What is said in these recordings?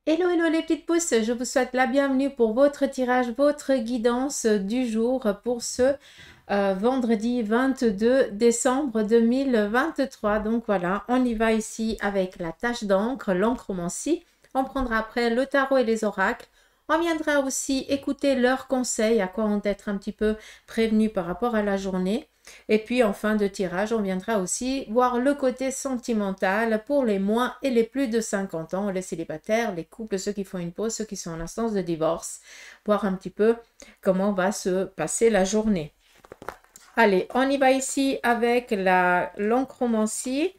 Hello, hello les petites pousses, je vous souhaite la bienvenue pour votre tirage, votre guidance du jour pour ce vendredi 22 décembre 2023. Donc voilà, on y va ici avec la tache d'encre, l'encromancie. On prendra après le tarot et les oracles. On viendra aussi écouter leurs conseils, à quoi on doit être un petit peu prévenu par rapport à la journée. Et puis en fin de tirage, on viendra aussi voir le côté sentimental pour les moins et les plus de 50 ans, les célibataires, les couples, ceux qui font une pause, ceux qui sont en instance de divorce, voir un petit peu comment va se passer la journée. Allez, on y va ici avec l'encromancie.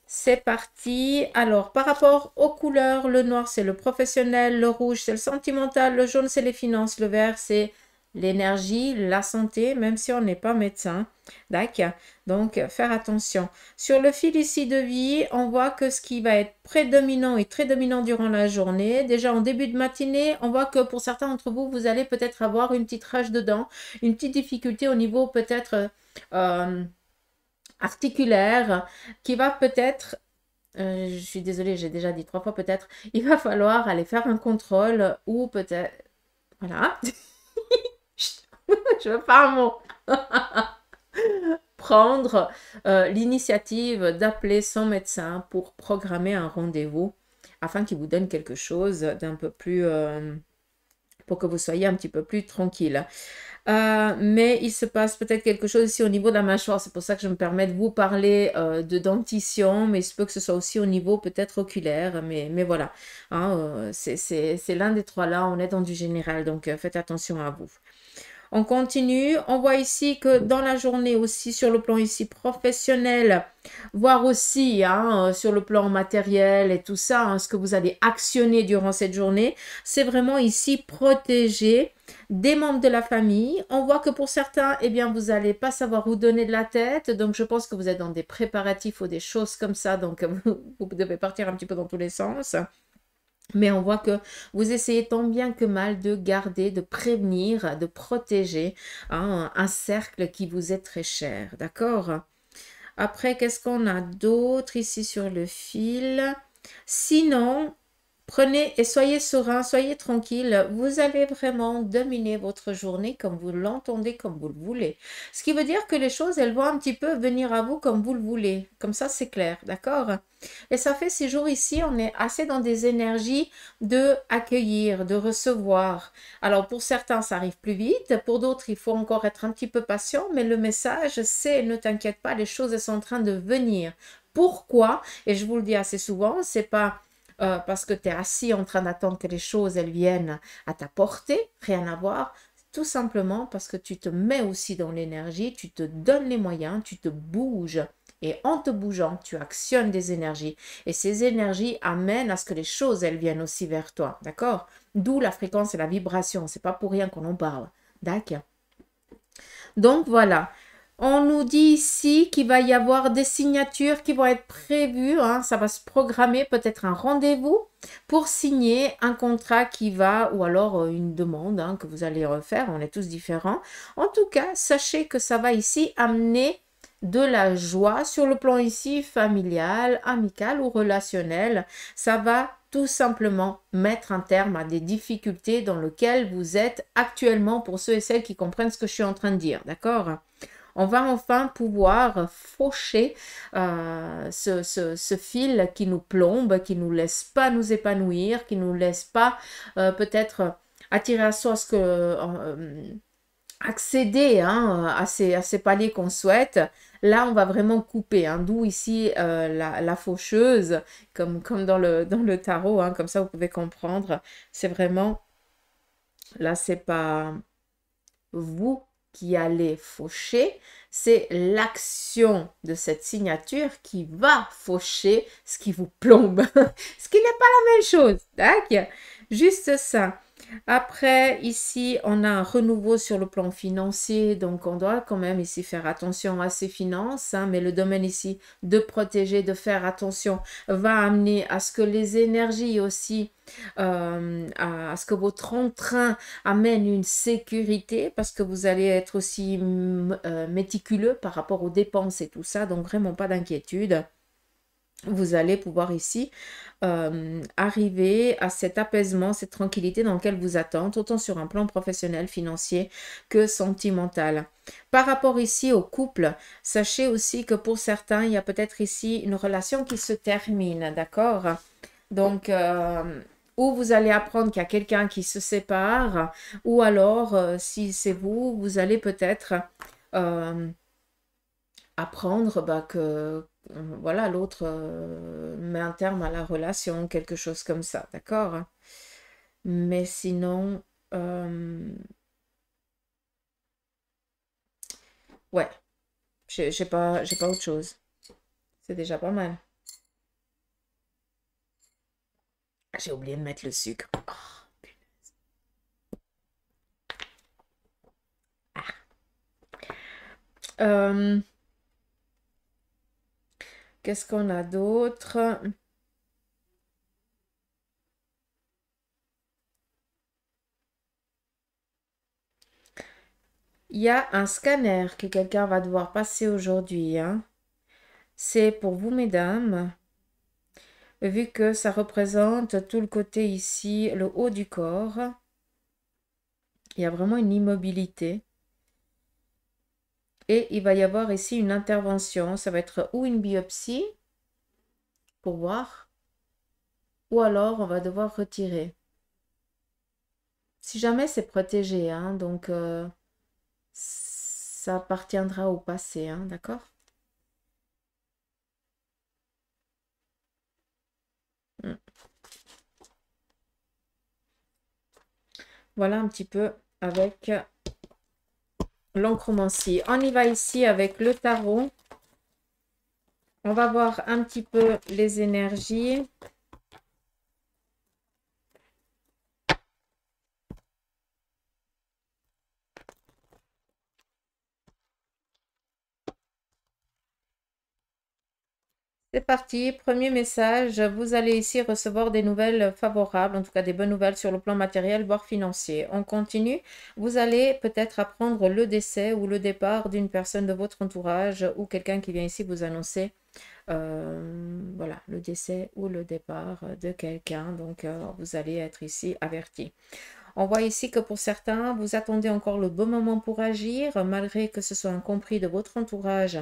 C'est parti. Alors, par rapport aux couleurs, le noir, c'est le professionnel, le rouge, c'est le sentimental, le jaune, c'est les finances, le vert, c'est l'énergie, la santé, même si on n'est pas médecin. D'accord. Donc, faire attention. Sur le fil ici de vie, on voit que ce qui va être prédominant et très dominant durant la journée, déjà en début de matinée, on voit que pour certains d'entre vous, vous allez peut-être avoir une petite rage dedans, une petite difficulté au niveau peut-être articulaire qui va peut-être, je suis désolée, j'ai déjà dit 3 fois peut-être, il va falloir aller faire un contrôle ou peut-être, voilà, je veux pas un mot, prendre l'initiative d'appeler son médecin pour programmer un rendez-vous afin qu'il vous donne quelque chose d'un peu plus, pour que vous soyez un petit peu plus tranquille. Mais il se passe peut-être quelque chose ici au niveau de la mâchoire. C'est pour ça que je me permets de vous parler de dentition, mais il se peut que ce soit aussi au niveau peut-être oculaire. Mais voilà, hein, c'est l'un des trois là. On est dans du général, donc faites attention à vous. On continue. On voit ici que dans la journée aussi, sur le plan ici professionnel, voire aussi hein, sur le plan matériel et tout ça, hein, ce que vous allez actionner durant cette journée, c'est vraiment ici protéger des membres de la famille. On voit que pour certains, eh bien, vous n'allez pas savoir où donner de la tête. Donc, je pense que vous êtes dans des préparatifs ou des choses comme ça. Donc, vous devez partir un petit peu dans tous les sens. Mais on voit que vous essayez tant bien que mal de garder, de prévenir, de protéger hein, un cercle qui vous est très cher. D'accord? Après, qu'est-ce qu'on a d'autre ici sur le fil? Sinon, prenez et soyez serein, soyez tranquille. Vous allez vraiment dominer votre journée comme vous l'entendez, comme vous le voulez. Ce qui veut dire que les choses, elles vont un petit peu venir à vous comme vous le voulez. Comme ça, c'est clair, d'accord? Et ça fait 6 jours ici, on est assez dans des énergies de accueillir, de recevoir. Alors pour certains, ça arrive plus vite. Pour d'autres, il faut encore être un petit peu patient. Mais le message, c'est ne t'inquiète pas, les choses, elles sont en train de venir. Pourquoi? Et je vous le dis assez souvent, c'est pas parce que tu es assis en train d'attendre que les choses elles viennent à ta portée, rien à voir, tout simplement parce que tu te mets aussi dans l'énergie, tu te donnes les moyens, tu te bouges. Et en te bougeant, tu actionnes des énergies. Et ces énergies amènent à ce que les choses, elles viennent aussi vers toi. D'accord? D'où la fréquence et la vibration. C'est pas pour rien qu'on en parle. D'accord? Donc voilà. On nous dit ici qu'il va y avoir des signatures qui vont être prévues. Hein, ça va se programmer peut-être un rendez-vous pour signer un contrat qui va, ou alors une demande hein, que vous allez refaire. On est tous différents. En tout cas, sachez que ça va ici amener de la joie sur le plan ici familial, amical ou relationnel. Ça va tout simplement mettre un terme à des difficultés dans lesquelles vous êtes actuellement pour ceux et celles qui comprennent ce que je suis en train de dire. D'accord? On va enfin pouvoir faucher ce fil qui nous plombe, qui ne nous laisse pas nous épanouir, qui ne nous laisse pas peut-être attirer à soi ce que accéder hein, à ces paliers qu'on souhaite. Là, on va vraiment couper, hein, d'où ici la faucheuse, comme dans le tarot, hein, comme ça vous pouvez comprendre. C'est vraiment, là, c'est pas vous qui allez faucher, c'est l'action de cette signature qui va faucher ce qui vous plombe. Ce qui n'est pas la même chose. D'accord? Juste ça. Après, ici, on a un renouveau sur le plan financier, donc on doit quand même ici faire attention à ses finances, hein, mais le domaine ici de protéger, de faire attention, va amener à ce que les énergies aussi, à ce que votre entrain amène une sécurité, parce que vous allez être aussi méticuleux par rapport aux dépenses et tout ça, donc vraiment pas d'inquiétude. vous allez pouvoir ici arriver à cet apaisement, cette tranquillité dans lequel vous attendez, autant sur un plan professionnel, financier que sentimental. Par rapport ici au couple, sachez aussi que pour certains, il y a peut-être ici une relation qui se termine, d'accord? Donc, ou vous allez apprendre qu'il y a quelqu'un qui se sépare, ou alors, si c'est vous, vous allez peut-être euh, apprendre bah, que voilà, l'autre met un terme à la relation, quelque chose comme ça, d'accord? Mais sinon, ouais, j'ai pas autre chose. C'est déjà pas mal. J'ai oublié de mettre le sucre. Oh, punaise. Euh, qu'est-ce qu'on a d'autre? Il y a un scanner que quelqu'un va devoir passer aujourd'hui, hein. C'est pour vous, mesdames, vu que ça représente tout le côté ici, le haut du corps. Il y a vraiment une immobilité. Et il va y avoir ici une intervention. Ça va être ou une biopsie pour voir, ou alors on va devoir retirer. Si jamais c'est protégé, hein, donc ça appartiendra au passé, hein, d'accord? Mm. Voilà un petit peu avec l'oncromancie. On y va ici avec le tarot. On va voir un petit peu les énergies. C'est parti, premier message. Vous allez ici recevoir des nouvelles favorables, en tout cas des bonnes nouvelles sur le plan matériel, voire financier. On continue. Vous allez peut-être apprendre le décès ou le départ d'une personne de votre entourage ou quelqu'un qui vient ici vous annoncer voilà, le décès ou le départ de quelqu'un. Donc, vous allez être ici averti. On voit ici que pour certains, vous attendez encore le bon moment pour agir, malgré que ce soit incompris de votre entourage.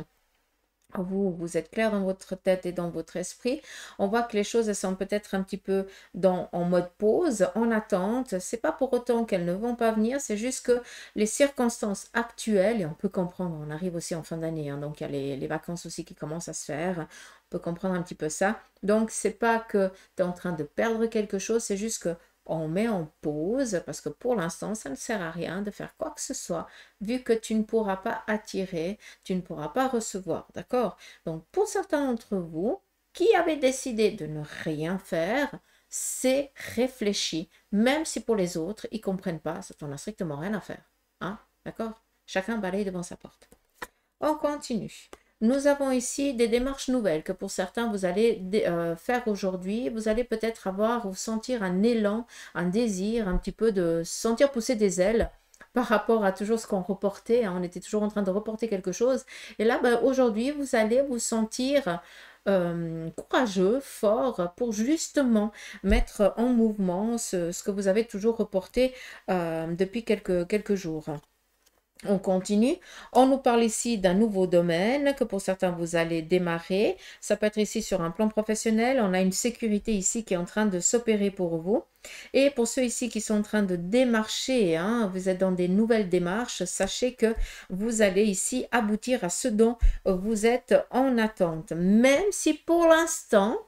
Vous êtes clair dans votre tête et dans votre esprit. On voit que les choses elles sont peut-être un petit peu en mode pause, en attente. C'est pas pour autant qu'elles ne vont pas venir, c'est juste que les circonstances actuelles, et on peut comprendre, on arrive aussi en fin d'année, hein, donc il y a les vacances aussi qui commencent à se faire. On peut comprendre un petit peu ça. Donc, c'est pas que tu es en train de perdre quelque chose, c'est juste que on met en pause parce que pour l'instant, ça ne sert à rien de faire quoi que ce soit, vu que tu ne pourras pas attirer, tu ne pourras pas recevoir, d'accord? Donc, pour certains d'entre vous qui avaient décidé de ne rien faire, c'est réfléchi, même si pour les autres, ils ne comprennent pas, ça n'en a strictement rien à faire, hein? D'accord? Chacun balaye devant sa porte. On continue. Nous avons ici des démarches nouvelles que pour certains vous allez faire aujourd'hui. Vous allez peut-être avoir ou sentir un élan, un désir, un petit peu de sentir pousser des ailes par rapport à toujours ce qu'on reportait, hein. On était toujours en train de reporter quelque chose. Et là, ben, aujourd'hui, vous allez vous sentir courageux, fort, pour justement mettre en mouvement ce que vous avez toujours reporté depuis quelques jours. On continue. On nous parle ici d'un nouveau domaine que pour certains vous allez démarrer. Ça peut être ici sur un plan professionnel. On a une sécurité ici qui est en train de s'opérer pour vous. Et pour ceux ici qui sont en train de démarcher, hein, vous êtes dans des nouvelles démarches, sachez que vous allez ici aboutir à ce dont vous êtes en attente. Même si pour l'instant,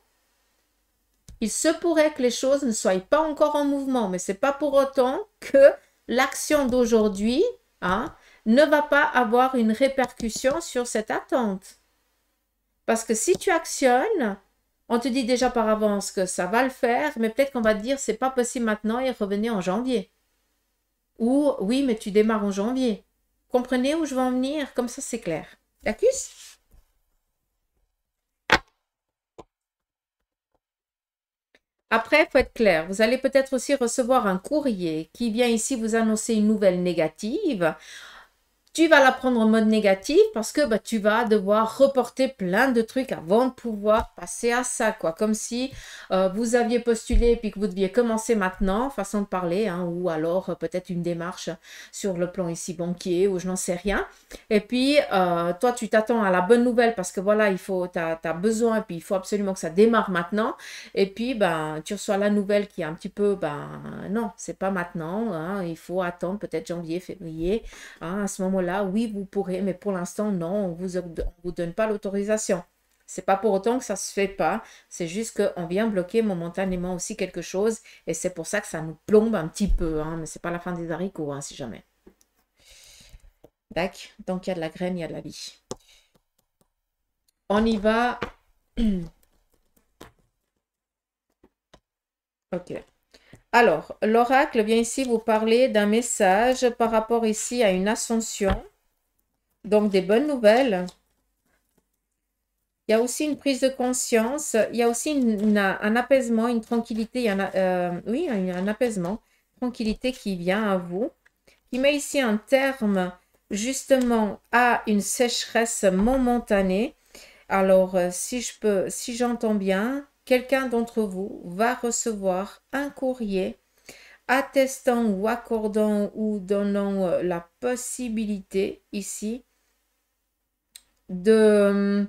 il se pourrait que les choses ne soient pas encore en mouvement, mais ce n'est pas pour autant que l'action d'aujourd'hui, hein, ne va pas avoir une répercussion sur cette attente. Parce que si tu actionnes, on te dit déjà par avance que ça va le faire, mais peut-être qu'on va te dire c'est pas possible maintenant et revenez en janvier. Ou oui, mais tu démarres en janvier. Comprenez où je veux en venir? Comme ça, c'est clair. D'accord? Après, il faut être clair. Vous allez peut-être aussi recevoir un courrier qui vient ici vous annoncer une nouvelle négative. tu vas la prendre en mode négatif parce que bah, tu vas devoir reporter plein de trucs avant de pouvoir passer à ça, quoi. Comme si vous aviez postulé et puis que vous deviez commencer maintenant, façon de parler, hein, ou alors peut-être une démarche sur le plan ici banquier ou je n'en sais rien. Et puis, toi, tu t'attends à la bonne nouvelle parce que voilà, tu as besoin et puis il faut absolument que ça démarre maintenant. Et puis, ben, tu reçois la nouvelle qui est un petit peu, ben, non, c'est pas maintenant, hein, il faut attendre peut-être janvier, février. Hein, à ce moment-là, oui, vous pourrez, mais pour l'instant, non, on vous donne pas l'autorisation. C'est pas pour autant que ça se fait pas, c'est juste qu'on vient bloquer momentanément aussi quelque chose et c'est pour ça que ça nous plombe un petit peu, hein, mais c'est pas la fin des haricots, hein, si jamais. Tac, donc il y a de la graine, il y a de la vie. On y va. Ok. Alors, l'oracle vient ici vous parler d'un message par rapport ici à une ascension. Donc, des bonnes nouvelles. Il y a aussi une prise de conscience. Il y a aussi un apaisement, une tranquillité. Oui, un apaisement, tranquillité qui vient à vous. Qui met ici un terme justement à une sécheresse momentanée. Alors, si j'entends bien, quelqu'un d'entre vous va recevoir un courrier attestant ou accordant ou donnant la possibilité ici de...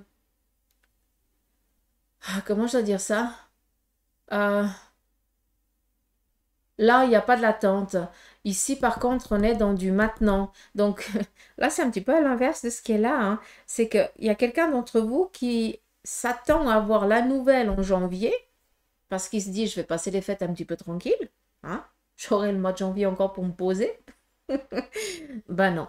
comment je dois dire ça? Euh, Là, il n'y a pas de l'attente. Ici, par contre, on est dans du maintenant. Donc, là, c'est un petit peu à l'inverse de ce qui est là, hein. C'est qu'il y a quelqu'un d'entre vous qui s'attend à avoir la nouvelle en janvier parce qu'il se dit, je vais passer les fêtes un petit peu tranquille. Hein? J'aurai le mois de janvier encore pour me poser. Ben non,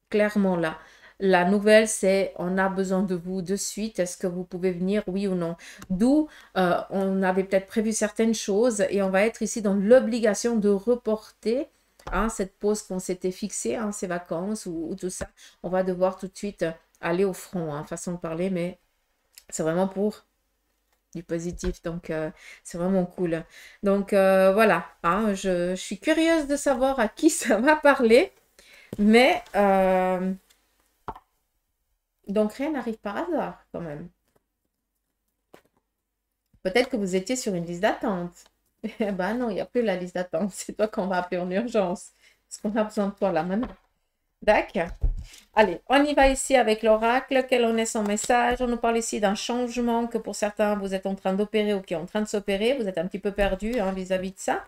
clairement là. La nouvelle, c'est on a besoin de vous de suite. Est-ce que vous pouvez venir, oui ou non? D'où on avait peut-être prévu certaines choses et on va être ici dans l'obligation de reporter hein, cette pause qu'on s'était fixée, hein, ces vacances ou tout ça. On va devoir tout de suite aller au front, hein, façon de parler, mais c'est vraiment pour du positif. Donc, c'est vraiment cool. Donc, voilà. Hein, je suis curieuse de savoir à qui ça va parler. Mais, donc rien n'arrive par hasard quand même. Peut-être que vous étiez sur une liste d'attente. Eh ben non, il n'y a plus la liste d'attente. C'est toi qu'on va appeler en urgence. Parce qu'on a besoin de toi là maintenant. D'accord. Allez, on y va ici avec l'oracle. Quel en est son message? On nous parle ici d'un changement que pour certains, vous êtes en train d'opérer ou qui est en train de s'opérer. Vous êtes un petit peu perdu hein, vis-à-vis de ça.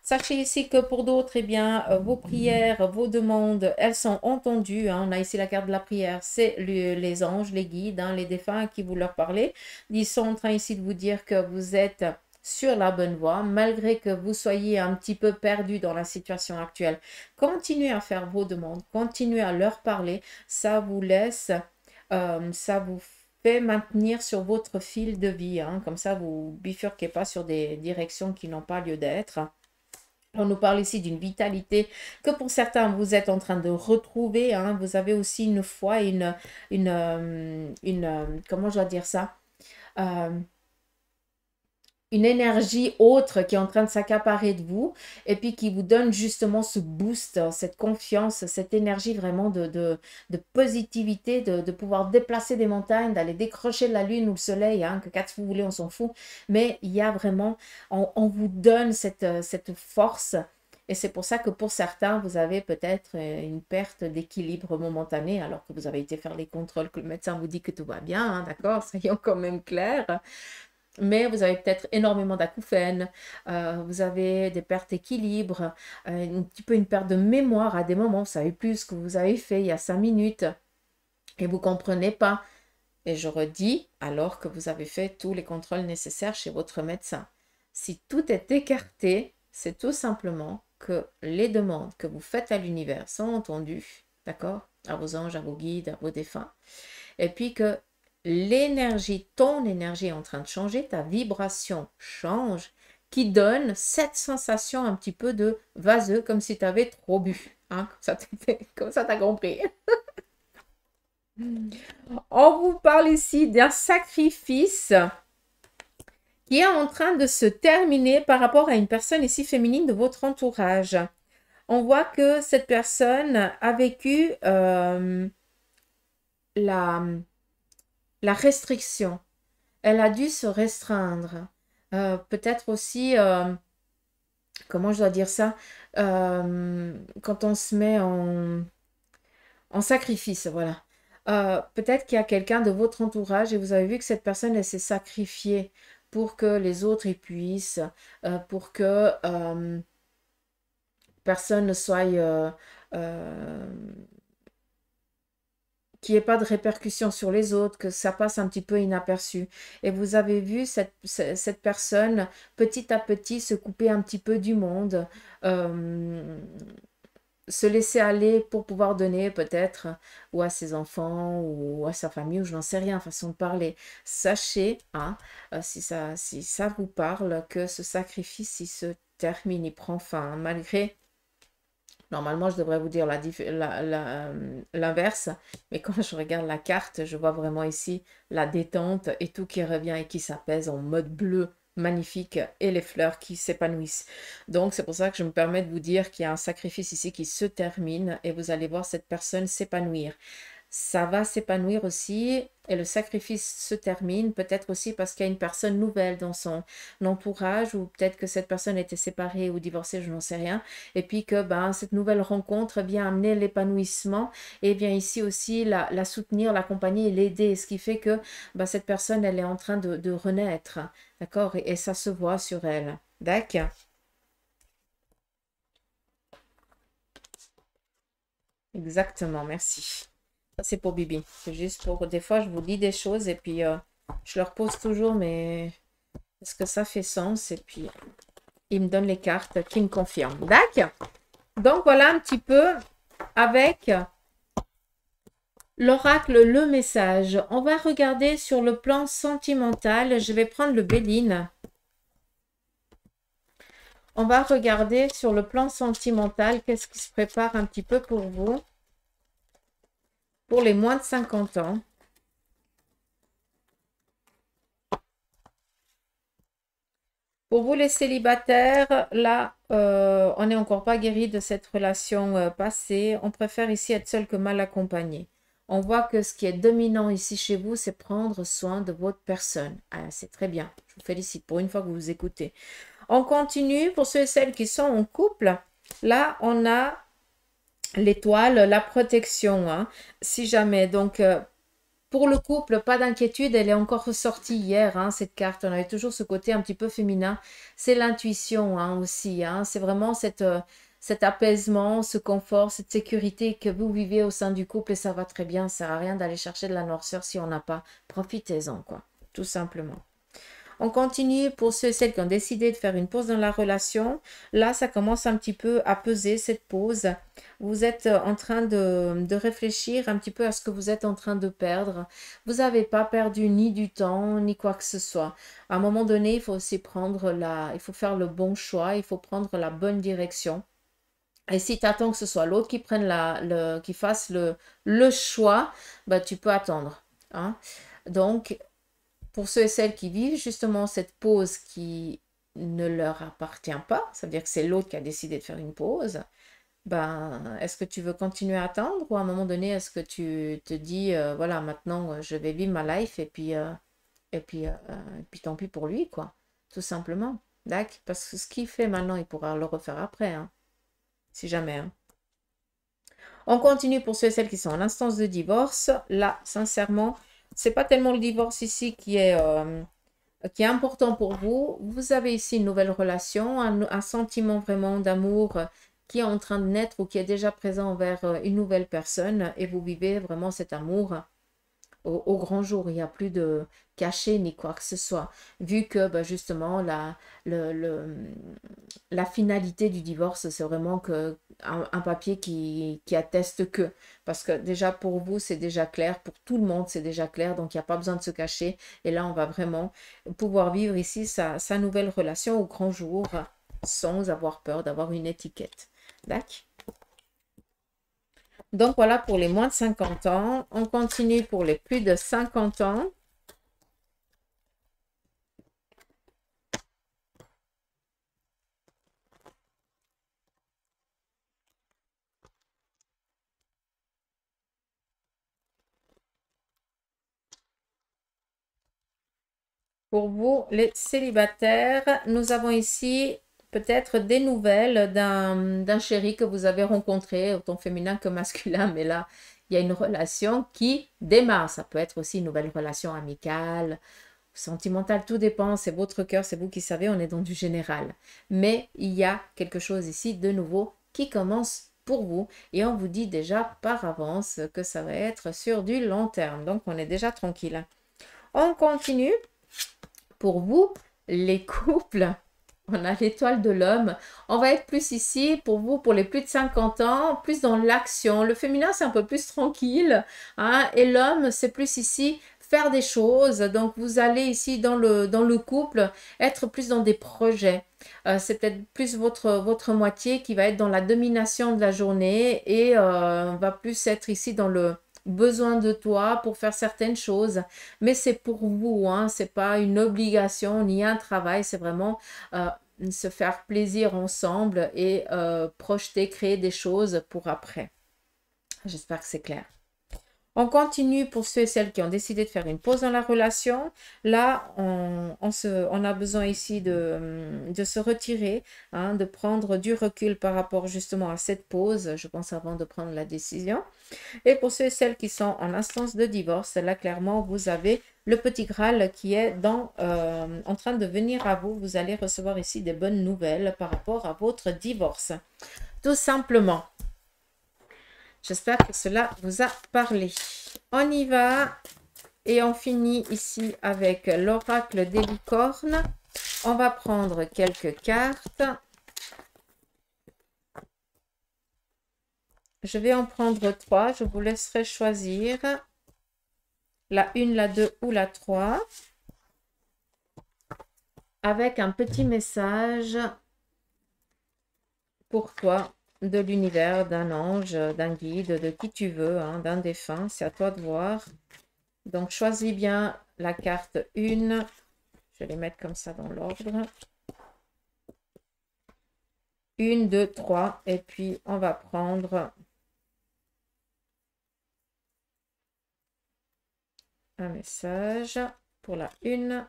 Sachez ici que pour d'autres, eh bien, vos prières, vos demandes, elles sont entendues. Hein. On a ici la carte de la prière, c'est les anges, les guides, hein, les défunts à qui vous leur parlez. Ils sont en train ici de vous dire que vous êtes sur la bonne voie, malgré que vous soyez un petit peu perdu dans la situation actuelle. Continuez à faire vos demandes, continuez à leur parler. Ça vous laisse, ça vous fait maintenir sur votre fil de vie. Hein. Comme ça, vous ne bifurquez pas sur des directions qui n'ont pas lieu d'être. On nous parle ici d'une vitalité que pour certains, vous êtes en train de retrouver. Hein. Vous avez aussi une foi, comment je dois dire ça? Une énergie autre qui est en train de s'accaparer de vous et puis qui vous donne justement ce boost, cette confiance, cette énergie vraiment de positivité, de pouvoir déplacer des montagnes, d'aller décrocher la lune ou le soleil, hein, que quand vous voulez, on s'en fout. Mais il y a vraiment, on vous donne cette force. Et c'est pour ça que pour certains, vous avez peut-être une perte d'équilibre momentanée alors que vous avez été faire les contrôles, que le médecin vous dit que tout va bien, hein, d'accord, soyons quand même clairs. Mais vous avez peut-être énormément d'acouphènes, vous avez des pertes d'équilibre, un petit peu une perte de mémoire à des moments, vous savez plus ce que vous avez fait il y a 5 minutes et vous ne comprenez pas. Et je redis, alors que vous avez fait tous les contrôles nécessaires chez votre médecin. Si tout est écarté, c'est tout simplement que les demandes que vous faites à l'univers sont entendues, d'accord? À vos anges, à vos guides, à vos défunts. Et puis que l'énergie, ton énergie est en train de changer, ta vibration change, qui donne cette sensation un petit peu de vaseux, comme si tu avais trop bu. Hein, comme ça, t'as compris. On vous parle ici d'un sacrifice qui est en train de se terminer par rapport à une personne ici féminine de votre entourage. On voit que cette personne a vécu la, la restriction. Elle a dû se restreindre. Peut-être aussi, comment je dois dire ça, quand on se met en sacrifice, voilà. Peut-être qu'il y a quelqu'un de votre entourage et vous avez vu que cette personne, elle s'est sacrifiée pour que les autres y puissent, pour que personne ne soit, qu'il n'y ait pas de répercussions sur les autres, que ça passe un petit peu inaperçu. Et vous avez vu cette personne petit à petit se couper un petit peu du monde, euh, se laisser aller pour pouvoir donner peut-être ou à ses enfants ou à sa famille ou je n'en sais rien, façon de parler. Sachez, hein, si ça vous parle, que ce sacrifice, il se termine, il prend fin, hein, malgré... Normalement, je devrais vous dire l'inverse, mais quand je regarde la carte, je vois vraiment ici la détente et tout qui revient et qui s'apaise en mode bleu magnifique et les fleurs qui s'épanouissent. Donc, c'est pour ça que je me permets de vous dire qu'il y a un sacrifice ici qui se termine et vous allez voir cette personne s'épanouir. Ça va s'épanouir aussi et le sacrifice se termine peut-être aussi parce qu'il y a une personne nouvelle dans son entourage ou peut-être que cette personne était séparée ou divorcée, je n'en sais rien. Et puis que ben, cette nouvelle rencontre vient amener l'épanouissement et vient ici aussi la soutenir, l'accompagner et l'aider. Ce qui fait que ben, cette personne, elle est en train de renaître. D'accord? Et ça se voit sur elle. D'accord? Exactement, merci. Ça, c'est pour Bibi. C'est juste pour... Des fois, je vous dis des choses et puis je leur pose toujours, mais est-ce que ça fait sens? Et puis, ils me donnent les cartes qui me confirment. D'accord? Donc, voilà un petit peu avec l'oracle, le message. On va regarder sur le plan sentimental. Je vais prendre le Béline. On va regarder sur le plan sentimental qu'est-ce qui se prépare un petit peu pour vous. Pour les moins de 50 ans. Pour vous les célibataires, là, on n'est encore pas guéri de cette relation passée. On préfère ici être seul que mal accompagné. On voit que ce qui est dominant ici chez vous, c'est prendre soin de votre personne. Ah, c'est très bien. Je vous félicite pour une fois que vous vous écoutez. On continue pour ceux et celles qui sont en couple. Là, on a l'étoile, la protection, hein, si jamais. Donc, pour le couple, pas d'inquiétude, elle est encore ressortie hier, hein, cette carte. On avait toujours ce côté un petit peu féminin. C'est l'intuition hein, aussi. Hein. C'est vraiment cet apaisement, ce confort, cette sécurité que vous vivez au sein du couple et ça va très bien. Ça ne sert à rien d'aller chercher de la noirceur si on n'a pas. Profitez-en, quoi. Tout simplement. On continue pour ceux et celles qui ont décidé de faire une pause dans la relation. Là, ça commence un petit peu à peser cette pause. Vous êtes en train de réfléchir un petit peu à ce que vous êtes en train de perdre. Vous n'avez pas perdu ni du temps, ni quoi que ce soit. À un moment donné, il faut aussi il faut faire le bon choix, il faut prendre la bonne direction. Et si tu attends que ce soit l'autre qui prenne qui fasse le choix, bah, tu peux attendre. Hein. Donc, pour ceux et celles qui vivent justement cette pause qui ne leur appartient pas, ça veut dire que c'est l'autre qui a décidé de faire une pause, ben, est-ce que tu veux continuer à attendre ou à un moment donné, est-ce que tu te dis, voilà, maintenant, je vais vivre ma life et puis tant pis pour lui, quoi, tout simplement. D'accord? Parce que ce qu'il fait maintenant, il pourra le refaire après, hein, si jamais. Hein. On continue pour ceux et celles qui sont en instance de divorce. Là, sincèrement, c'est pas tellement le divorce ici qui est important pour vous. Vous avez ici une nouvelle relation, un sentiment vraiment d'amour qui est en train de naître ou qui est déjà présent envers une nouvelle personne et vous vivez vraiment cet amour au grand jour. Il n'y a plus de cachet ni quoi que ce soit. Vu que bah, justement la finalité du divorce, c'est vraiment un papier qui atteste que. Parce que déjà pour vous, c'est déjà clair, pour tout le monde, c'est déjà clair. Donc il n'y a pas besoin de se cacher. Et là, on va vraiment pouvoir vivre ici sa nouvelle relation au grand jour sans avoir peur d'avoir une étiquette. D'accord? Donc voilà pour les moins de 50 ans. On continue pour les plus de 50 ans. Pour vous, les célibataires, nous avons ici peut-être des nouvelles d'un chéri que vous avez rencontré, autant féminin que masculin, mais là, il y a une relation qui démarre. Ça peut être aussi une nouvelle relation amicale, sentimentale, tout dépend, c'est votre cœur, c'est vous qui savez, on est dans du général. Mais il y a quelque chose ici de nouveau qui commence pour vous et on vous dit déjà par avance que ça va être sur du long terme. Donc, on est déjà tranquille. On continue. Pour vous, les couples, on a l'étoile de l'homme. On va être plus ici, pour vous, pour les plus de 50 ans, plus dans l'action. Le féminin, c'est un peu plus tranquille, hein, et l'homme, c'est plus ici, faire des choses. Donc, vous allez ici, dans le couple, être plus dans des projets. C'est peut-être plus votre moitié qui va être dans la domination de la journée et va plus être ici dans le besoin de toi pour faire certaines choses, mais c'est pour vous, hein, c'est pas une obligation ni un travail, c'est vraiment se faire plaisir ensemble et projeter, créer des choses pour après. J'espère que c'est clair. On continue pour ceux et celles qui ont décidé de faire une pause dans la relation. Là, on a besoin ici de se retirer, hein, de prendre du recul par rapport justement à cette pause, je pense, avant de prendre la décision. Et pour ceux et celles qui sont en instance de divorce, là, clairement, vous avez le petit Graal qui est en train de venir à vous. Vous allez recevoir ici des bonnes nouvelles par rapport à votre divorce. Tout simplement. J'espère que cela vous a parlé. On y va et on finit ici avec l'oracle des licornes. On va prendre quelques cartes. Je vais en prendre 3. Je vous laisserai choisir la 1, la 2 ou la 3. Avec un petit message pour toi de l'univers, d'un ange, d'un guide, de qui tu veux, hein, d'un défunt. C'est à toi de voir. Donc, choisis bien la carte 1. Je vais les mettre comme ça dans l'ordre. 1, 2, 3. Et puis, on va prendre un message pour la 1.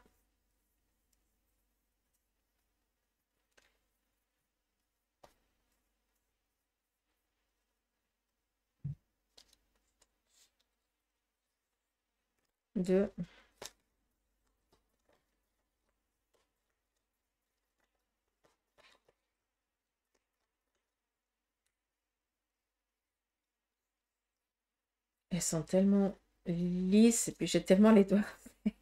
Deux. Elles sont tellement lisses et puis j'ai tellement les doigts qu'elles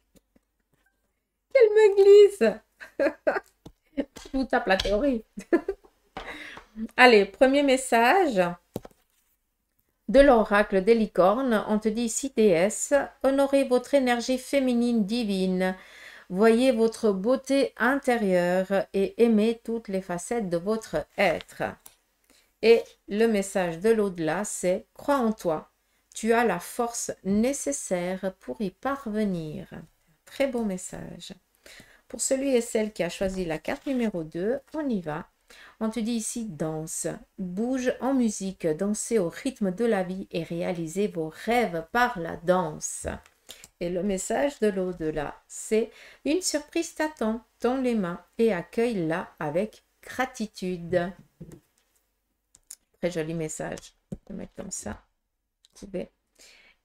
me glissent. Je vous tape la théorie. Allez, premier message de l'oracle des licornes. On te dit ici, déesse, honorez votre énergie féminine divine. Voyez votre beauté intérieure et aimez toutes les facettes de votre être. Et le message de l'au-delà, c'est « Crois en toi, tu as la force nécessaire pour y parvenir ». Très beau message. Pour celui et celle qui a choisi la carte numéro 2, on y va. On te dit ici « Danse, bouge en musique, dansez au rythme de la vie et réalisez vos rêves par la danse ». Et le message de l'au-delà, c'est « Une surprise t'attend, tends les mains et accueille-la avec gratitude ». Très joli message. Je vais mettre comme ça. Vous pouvez.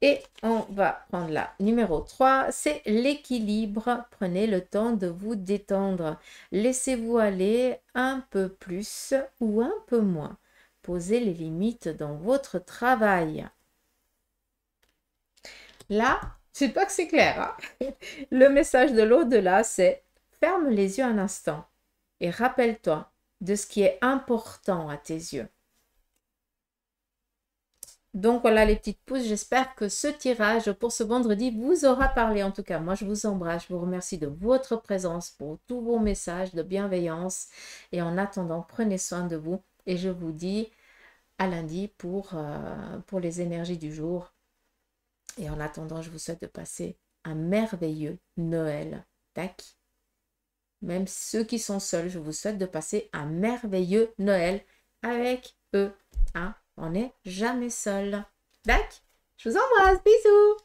Et on va prendre la numéro 3. C'est l'équilibre. Prenez le temps de vous détendre. Laissez-vous aller un peu plus ou un peu moins. Posez les limites dans votre travail. Là, je ne sais pas que c'est clair. Hein. Le message de l'au-delà, c'est ferme les yeux un instant et rappelle-toi de ce qui est important à tes yeux. Donc voilà les petites pouces, j'espère que ce tirage pour ce vendredi vous aura parlé. En tout cas, moi je vous embrasse, je vous remercie de votre présence, pour tous vos messages de bienveillance. Et en attendant, prenez soin de vous et je vous dis à lundi pour les énergies du jour. Et en attendant, je vous souhaite de passer un merveilleux Noël. Tac. Même ceux qui sont seuls, je vous souhaite de passer un merveilleux Noël avec eux. Hein? On n'est jamais seul. D'accord? Je vous embrasse. Bisous.